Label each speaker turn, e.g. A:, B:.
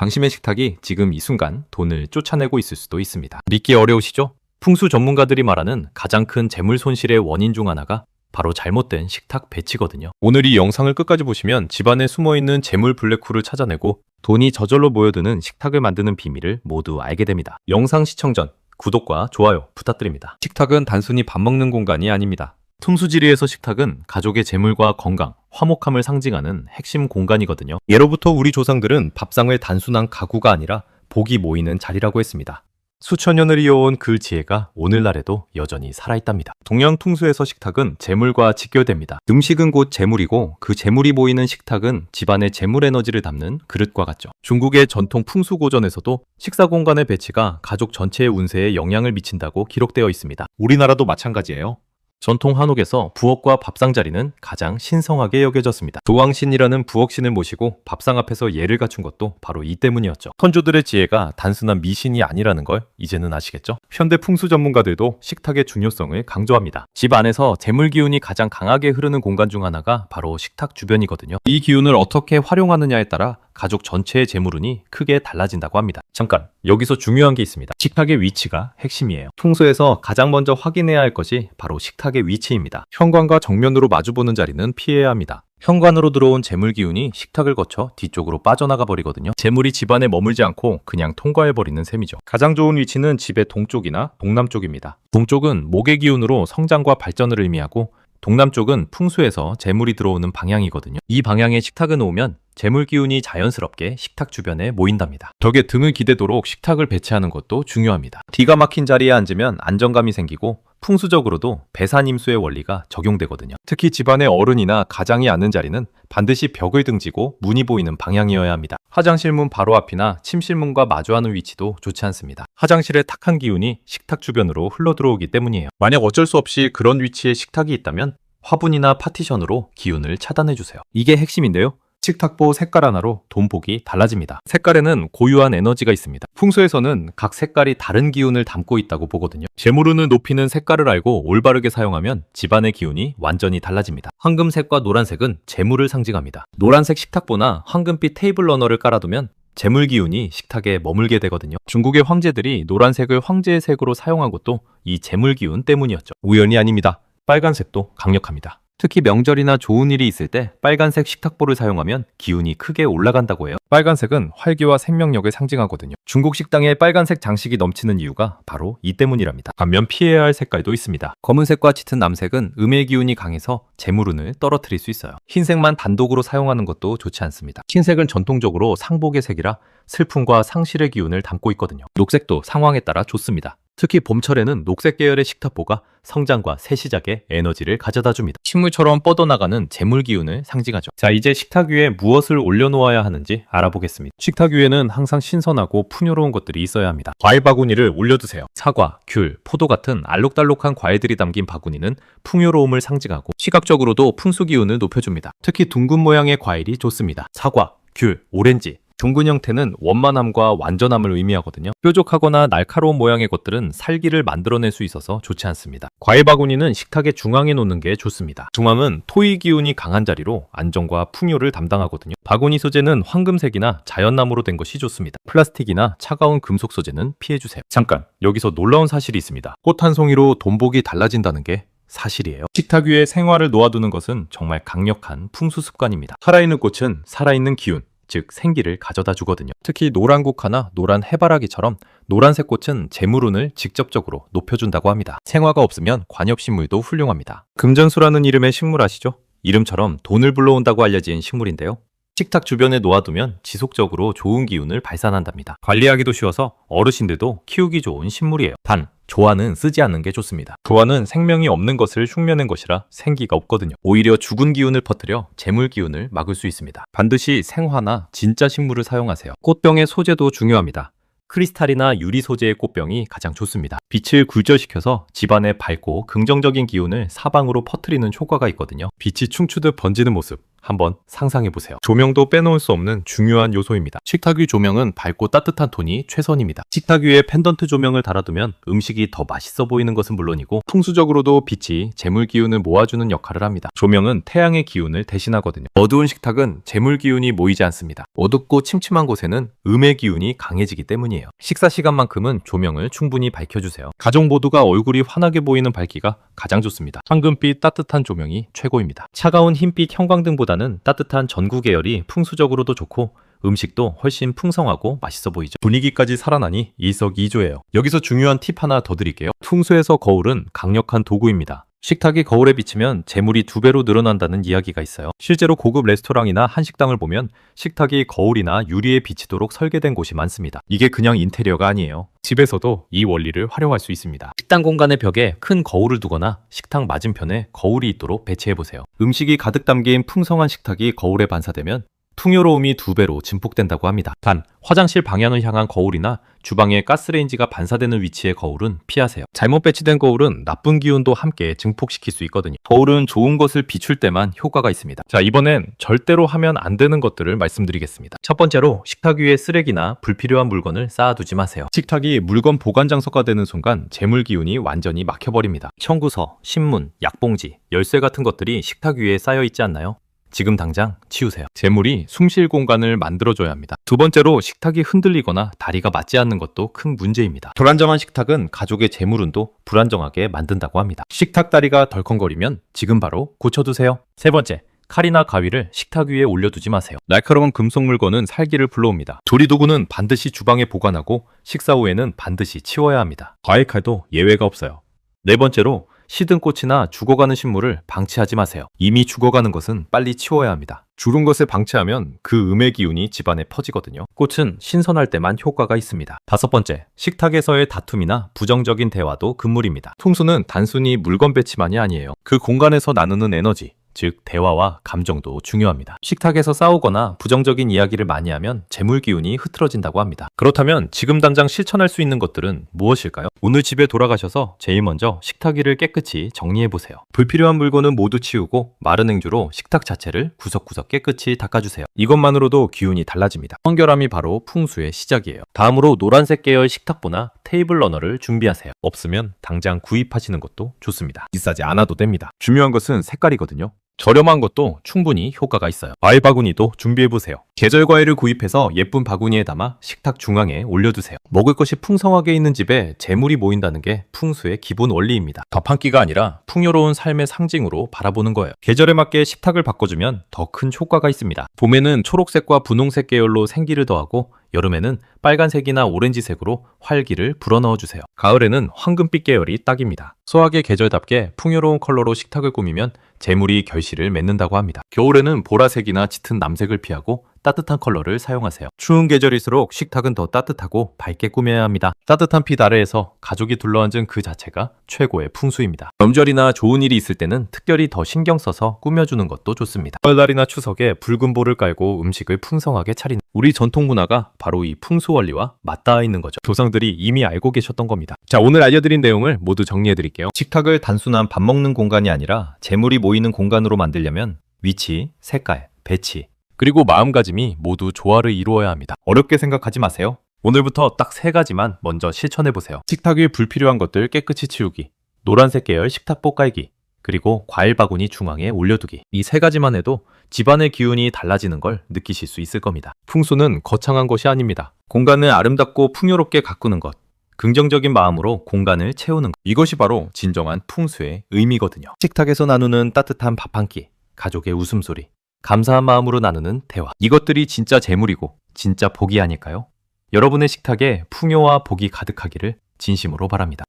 A: 당신의 식탁이 지금 이 순간 돈을 쫓아내고 있을 수도 있습니다. 믿기 어려우시죠? 풍수 전문가들이 말하는 가장 큰 재물 손실의 원인 중 하나가 바로 잘못된 식탁 배치거든요. 오늘 이 영상을 끝까지 보시면 집안에 숨어있는 재물 블랙홀을 찾아내고 돈이 저절로 모여드는 식탁을 만드는 비밀을 모두 알게 됩니다. 영상 시청 전 구독과 좋아요 부탁드립니다. 식탁은 단순히 밥 먹는 공간이 아닙니다. 풍수지리에서 식탁은 가족의 재물과 건강, 화목함을 상징하는 핵심 공간이거든요. 예로부터 우리 조상들은 밥상을 단순한 가구가 아니라 복이 모이는 자리라고 했습니다. 수천 년을 이어온 그 지혜가 오늘날에도 여전히 살아있답니다. 동양 풍수에서 식탁은 재물과 직결됩니다. 음식은 곧 재물이고 그 재물이 모이는 식탁은 집안의 재물 에너지를 담는 그릇과 같죠. 중국의 전통 풍수 고전에서도 식사 공간의 배치가 가족 전체의 운세에 영향을 미친다고 기록되어 있습니다. 우리나라도 마찬가지예요. 전통 한옥에서 부엌과 밥상 자리는 가장 신성하게 여겨졌습니다. 도왕신이라는 부엌신을 모시고 밥상 앞에서 예를 갖춘 것도 바로 이 때문이었죠. 선조들의 지혜가 단순한 미신이 아니라는 걸 이제는 아시겠죠? 현대 풍수 전문가들도 식탁의 중요성을 강조합니다. 집 안에서 재물 기운이 가장 강하게 흐르는 공간 중 하나가 바로 식탁 주변이거든요. 이 기운을 어떻게 활용하느냐에 따라 가족 전체의 재물운이 크게 달라진다고 합니다. 잠깐, 여기서 중요한 게 있습니다. 식탁의 위치가 핵심이에요. 풍수에서 가장 먼저 확인해야 할 것이 바로 식탁의 위치입니다. 현관과 정면으로 마주보는 자리는 피해야 합니다. 현관으로 들어온 재물 기운이 식탁을 거쳐 뒤쪽으로 빠져나가 버리거든요. 재물이 집안에 머물지 않고 그냥 통과해버리는 셈이죠. 가장 좋은 위치는 집의 동쪽이나 동남쪽입니다. 동쪽은 목의 기운으로 성장과 발전을 의미하고 동남쪽은 풍수에서 재물이 들어오는 방향이거든요. 이 방향에 식탁을 놓으면 재물 기운이 자연스럽게 식탁 주변에 모인답니다. 벽에 등을 기대도록 식탁을 배치하는 것도 중요합니다. 기가 막힌 자리에 앉으면 안정감이 생기고 풍수적으로도 배산임수의 원리가 적용되거든요. 특히 집안의 어른이나 가장이 앉는 자리는 반드시 벽을 등지고 문이 보이는 방향이어야 합니다. 화장실 문 바로 앞이나 침실 문과 마주하는 위치도 좋지 않습니다. 화장실의 탁한 기운이 식탁 주변으로 흘러들어오기 때문이에요. 만약 어쩔 수 없이 그런 위치에 식탁이 있다면 화분이나 파티션으로 기운을 차단해주세요. 이게 핵심인데요. 식탁보 색깔 하나로 돈복이 달라집니다. 색깔에는 고유한 에너지가 있습니다. 풍수에서는 각 색깔이 다른 기운을 담고 있다고 보거든요. 재물운을 높이는 색깔을 알고 올바르게 사용하면 집안의 기운이 완전히 달라집니다. 황금색과 노란색은 재물을 상징합니다. 노란색 식탁보나 황금빛 테이블 러너를 깔아두면 재물 기운이 식탁에 머물게 되거든요. 중국의 황제들이 노란색을 황제의 색으로 사용한 것도 이 재물 기운 때문이었죠. 우연이 아닙니다. 빨간색도 강력합니다. 특히 명절이나 좋은 일이 있을 때 빨간색 식탁보를 사용하면 기운이 크게 올라간다고 해요. 빨간색은 활기와 생명력을 상징하거든요. 중국 식당에 빨간색 장식이 넘치는 이유가 바로 이 때문이랍니다. 반면 피해야 할 색깔도 있습니다. 검은색과 짙은 남색은 음의 기운이 강해서 재물운을 떨어뜨릴 수 있어요. 흰색만 단독으로 사용하는 것도 좋지 않습니다. 흰색은 전통적으로 상복의 색이라 슬픔과 상실의 기운을 담고 있거든요. 녹색도 상황에 따라 좋습니다. 특히 봄철에는 녹색 계열의 식탁보가 성장과 새 시작의 에너지를 가져다 줍니다. 식물처럼 뻗어나가는 재물 기운을 상징하죠. 자, 이제 식탁 위에 무엇을 올려놓아야 하는지 알아보겠습니다. 식탁 위에는 항상 신선하고 풍요로운 것들이 있어야 합니다. 과일 바구니를 올려두세요. 사과, 귤, 포도 같은 알록달록한 과일들이 담긴 바구니는 풍요로움을 상징하고 시각적으로도 풍수 기운을 높여줍니다. 특히 둥근 모양의 과일이 좋습니다. 사과, 귤, 오렌지, 둥근 형태는 원만함과 완전함을 의미하거든요. 뾰족하거나 날카로운 모양의 것들은 살기를 만들어낼 수 있어서 좋지 않습니다. 과일 바구니는 식탁의 중앙에 놓는 게 좋습니다. 중앙은 토의 기운이 강한 자리로 안정과 풍요를 담당하거든요. 바구니 소재는 황금색이나 자연나무로 된 것이 좋습니다. 플라스틱이나 차가운 금속 소재는 피해주세요. 잠깐, 여기서 놀라운 사실이 있습니다. 꽃 한 송이로 돈복이 달라진다는 게 사실이에요. 식탁 위에 생화를 놓아두는 것은 정말 강력한 풍수 습관입니다. 살아있는 꽃은 살아있는 기운, 즉 생기를 가져다 주거든요. 특히 노란 국화나 노란 해바라기처럼 노란색 꽃은 재물운을 직접적으로 높여준다고 합니다. 생화가 없으면 관엽식물도 훌륭합니다. 금전수라는 이름의 식물 아시죠? 이름처럼 돈을 불러온다고 알려진 식물인데요. 식탁 주변에 놓아두면 지속적으로 좋은 기운을 발산한답니다. 관리하기도 쉬워서 어르신들도 키우기 좋은 식물이에요. 단, 조화는 쓰지 않는 게 좋습니다. 조화는 생명이 없는 것을 흉내낸 것이라 생기가 없거든요. 오히려 죽은 기운을 퍼뜨려 재물 기운을 막을 수 있습니다. 반드시 생화나 진짜 식물을 사용하세요. 꽃병의 소재도 중요합니다. 크리스탈이나 유리 소재의 꽃병이 가장 좋습니다. 빛을 굴절시켜서 집안에 밝고 긍정적인 기운을 사방으로 퍼뜨리는 효과가 있거든요. 빛이 충추듯 번지는 모습, 한번 상상해보세요. 조명도 빼놓을 수 없는 중요한 요소입니다. 식탁 위 조명은 밝고 따뜻한 톤이 최선입니다. 식탁 위에 펜던트 조명을 달아두면 음식이 더 맛있어 보이는 것은 물론이고 풍수적으로도 빛이 재물 기운을 모아주는 역할을 합니다. 조명은 태양의 기운을 대신하거든요. 어두운 식탁은 재물 기운이 모이지 않습니다. 어둡고 침침한 곳에는 음의 기운이 강해지기 때문이에요. 식사 시간만큼은 조명을 충분히 밝혀주세요. 가족 모두가 얼굴이 환하게 보이는 밝기가 가장 좋습니다. 황금빛 따뜻한 조명이 최고입니다. 차가운 흰빛 형광등보다는 따뜻한 전구 계열이 풍수적으로도 좋고 음식도 훨씬 풍성하고 맛있어 보이죠. 분위기까지 살아나니 일석이조예요. 여기서 중요한 팁 하나 더 드릴게요. 풍수에서 거울은 강력한 도구입니다. 식탁이 거울에 비치면 재물이 2배로 늘어난다는 이야기가 있어요. 실제로 고급 레스토랑이나 한식당을 보면 식탁이 거울이나 유리에 비치도록 설계된 곳이 많습니다. 이게 그냥 인테리어가 아니에요. 집에서도 이 원리를 활용할 수 있습니다. 식당 공간의 벽에 큰 거울을 두거나 식탁 맞은편에 거울이 있도록 배치해보세요. 음식이 가득 담긴 풍성한 식탁이 거울에 반사되면 풍요로움이 2배로 증폭된다고 합니다. 단, 화장실 방향을 향한 거울이나 주방에 가스레인지가 반사되는 위치의 거울은 피하세요. 잘못 배치된 거울은 나쁜 기운도 함께 증폭시킬 수 있거든요. 거울은 좋은 것을 비출 때만 효과가 있습니다. 자, 이번엔 절대로 하면 안 되는 것들을 말씀드리겠습니다. 첫 번째로 식탁 위에 쓰레기나 불필요한 물건을 쌓아두지 마세요. 식탁이 물건 보관 장소가 되는 순간 재물 기운이 완전히 막혀버립니다. 청구서, 신문, 약봉지, 열쇠 같은 것들이 식탁 위에 쌓여 있지 않나요? 지금 당장 치우세요. 재물이 숨쉴 공간을 만들어줘야 합니다. 두 번째로 식탁이 흔들리거나 다리가 맞지 않는 것도 큰 문제입니다. 불안정한 식탁은 가족의 재물운도 불안정하게 만든다고 합니다. 식탁 다리가 덜컹거리면 지금 바로 고쳐두세요. 세 번째, 칼이나 가위를 식탁 위에 올려두지 마세요. 날카로운 금속 물건은 살기를 불러옵니다. 조리도구는 반드시 주방에 보관하고 식사 후에는 반드시 치워야 합니다. 과일칼도 예외가 없어요. 네 번째로, 시든 꽃이나 죽어가는 식물을 방치하지 마세요. 이미 죽어가는 것은 빨리 치워야 합니다. 죽은 것을 방치하면 그 음의 기운이 집안에 퍼지거든요. 꽃은 신선할 때만 효과가 있습니다. 다섯 번째, 식탁에서의 다툼이나 부정적인 대화도 금물입니다. 풍수는 단순히 물건 배치만이 아니에요. 그 공간에서 나누는 에너지, 즉 대화와 감정도 중요합니다. 식탁에서 싸우거나 부정적인 이야기를 많이 하면 재물 기운이 흐트러진다고 합니다. 그렇다면 지금 당장 실천할 수 있는 것들은 무엇일까요? 오늘 집에 돌아가셔서 제일 먼저 식탁 위를 깨끗이 정리해보세요. 불필요한 물건은 모두 치우고 마른 행주로 식탁 자체를 구석구석 깨끗이 닦아주세요. 이것만으로도 기운이 달라집니다. 청결함이 바로 풍수의 시작이에요. 다음으로 노란색 계열 식탁보나 테이블 러너를 준비하세요. 없으면 당장 구입하시는 것도 좋습니다. 비싸지 않아도 됩니다. 중요한 것은 색깔이거든요. 저렴한 것도 충분히 효과가 있어요. 과일 바구니도 준비해보세요. 계절 과일을 구입해서 예쁜 바구니에 담아 식탁 중앙에 올려두세요. 먹을 것이 풍성하게 있는 집에 재물이 모인다는 게 풍수의 기본 원리입니다. 밥 한 끼가 아니라 풍요로운 삶의 상징으로 바라보는 거예요. 계절에 맞게 식탁을 바꿔주면 더 큰 효과가 있습니다. 봄에는 초록색과 분홍색 계열로 생기를 더하고 여름에는 빨간색이나 오렌지색으로 활기를 불어넣어주세요. 가을에는 황금빛 계열이 딱입니다. 소화의 계절답게 풍요로운 컬러로 식탁을 꾸미면 재물이 결실을 맺는다고 합니다. 겨울에는 보라색이나 짙은 남색을 피하고 따뜻한 컬러를 사용하세요. 추운 계절일수록 식탁은 더 따뜻하고 밝게 꾸며야 합니다. 따뜻한 빛 아래에서 가족이 둘러앉은 그 자체가 최고의 풍수입니다. 명절이나 좋은 일이 있을 때는 특별히 더 신경 써서 꾸며주는 것도 좋습니다. 설날이나 추석에 붉은 볼을 깔고 음식을 풍성하게 차리는 우리 전통 문화가 바로 이 풍수 원리와 맞닿아 있는 거죠. 조상들이 이미 알고 계셨던 겁니다. 자, 오늘 알려드린 내용을 모두 정리해드릴게요. 식탁을 단순한 밥 먹는 공간이 아니라 재물이 모이는 공간으로 만들려면 위치, 색깔, 배치, 그리고 마음가짐이 모두 조화를 이루어야 합니다. 어렵게 생각하지 마세요. 오늘부터 딱 3가지만 먼저 실천해보세요. 식탁 위에 불필요한 것들 깨끗이 치우기, 노란색 계열 식탁보 깔기, 그리고 과일 바구니 중앙에 올려두기. 이 3가지만 해도 집안의 기운이 달라지는 걸 느끼실 수 있을 겁니다. 풍수는 거창한 것이 아닙니다. 공간을 아름답고 풍요롭게 가꾸는 것, 긍정적인 마음으로 공간을 채우는 것, 이것이 바로 진정한 풍수의 의미거든요. 식탁에서 나누는 따뜻한 밥 한 끼, 가족의 웃음소리, 감사한 마음으로 나누는 대화, 이것들이 진짜 재물이고 진짜 복이 아닐까요? 여러분의 식탁에 풍요와 복이 가득하기를 진심으로 바랍니다.